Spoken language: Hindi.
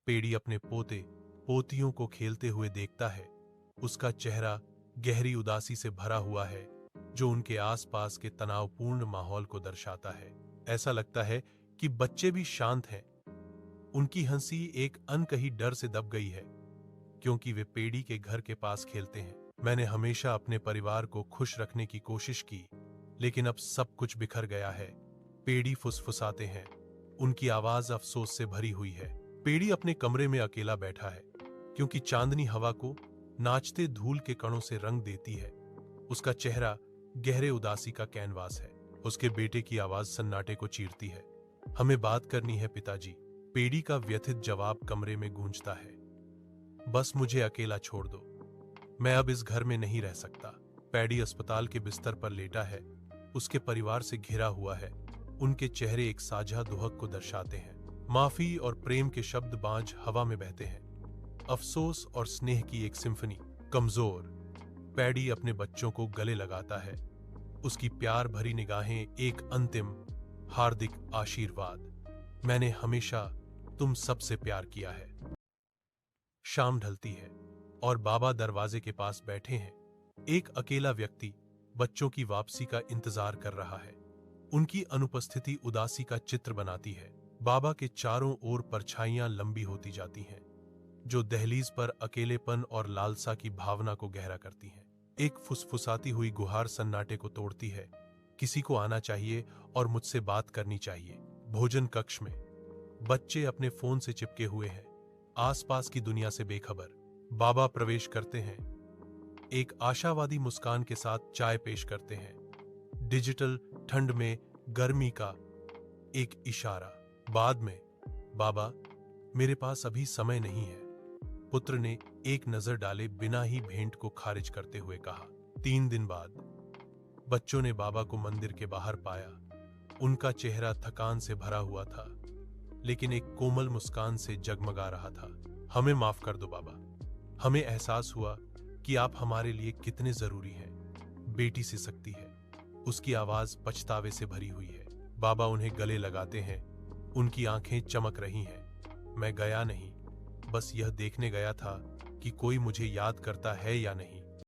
पेड़ी अपने पोते पोतियों को खेलते हुए देखता है, उसका चेहरा गहरी उदासी से भरा हुआ है, जो उनके आसपास के तनावपूर्ण माहौल को दर्शाता है। ऐसा लगता है कि बच्चे भी शांत हैं। उनकी हंसी एक अनकही डर से दब गई है, क्योंकि वे पेड़ी के घर के पास खेलते हैं। मैंने हमेशा अपने परिवार को खुश रखने की कोशिश की, लेकिन अब सब कुछ बिखर गया है। पेड़ी फुसफुसाते हैं, उनकी आवाज अफसोस से भरी हुई है। पेड़ी अपने कमरे में अकेला बैठा है, क्योंकि चांदनी हवा को नाचते धूल के कणों से रंग देती है। उसका चेहरा गहरे उदासी का कैनवास है। उसके बेटे की आवाज सन्नाटे को चीरती है। हमें बात करनी है पिताजी। पेड़ी का व्यथित जवाब कमरे में गूंजता है। बस मुझे अकेला छोड़ दो, मैं अब इस घर में नहीं रह सकता। पैडी अस्पताल के बिस्तर पर लेटा है, उसके परिवार से घिरा हुआ है। उनके चेहरे एक साझा दुहक को दर्शाते हैं। माफी और प्रेम के शब्द बांझ हवा में बहते हैं। अफसोस और स्नेह की एक सिम्फनी। कमजोर पैडी अपने बच्चों को गले लगाता है। उसकी प्यार भरी निगाहें एक अंतिम हार्दिक आशीर्वाद। मैंने हमेशा तुम सबसे प्यार किया है। शाम ढलती है और बाबा दरवाजे के पास बैठे हैं। एक अकेला व्यक्ति बच्चों की वापसी का इंतजार कर रहा है। उनकी अनुपस्थिति उदासी का चित्र बनाती है। बाबा के चारों ओर परछाइयां लंबी होती जाती हैं, जो दहलीज पर अकेलेपन और लालसा की भावना को गहरा करती हैं। एक फुसफुसाती हुई गुहार सन्नाटे को तोड़ती है। किसी को आना चाहिए और मुझसे बात करनी चाहिए। भोजन कक्ष में बच्चे अपने फोन से चिपके हुए हैं, आसपास की दुनिया से बेखबर। बाबा प्रवेश करते हैं, एक आशावादी मुस्कान के साथ चाय पेश करते हैं। डिजिटल ठंड में गर्मी का एक इशारा। बाद में, बाबा, मेरे पास अभी समय नहीं है, पुत्र ने एक नजर डाले बिना ही भेंट को खारिज करते हुए कहा। 3 दिन बाद बच्चों ने बाबा को मंदिर के बाहर पाया। उनका चेहरा थकान से भरा हुआ था, लेकिन एक कोमल मुस्कान से जगमगा रहा था। हमें माफ कर दो बाबा, हमें एहसास हुआ कि आप हमारे लिए कितने जरूरी हैं। बेटी सिसकती है, उसकी आवाज पछतावे से भरी हुई है। बाबा उन्हें गले लगाते हैं, उनकी आंखें चमक रही हैं। मैं गया नहीं, बस यह देखने गया था कि कोई मुझे याद करता है या नहीं।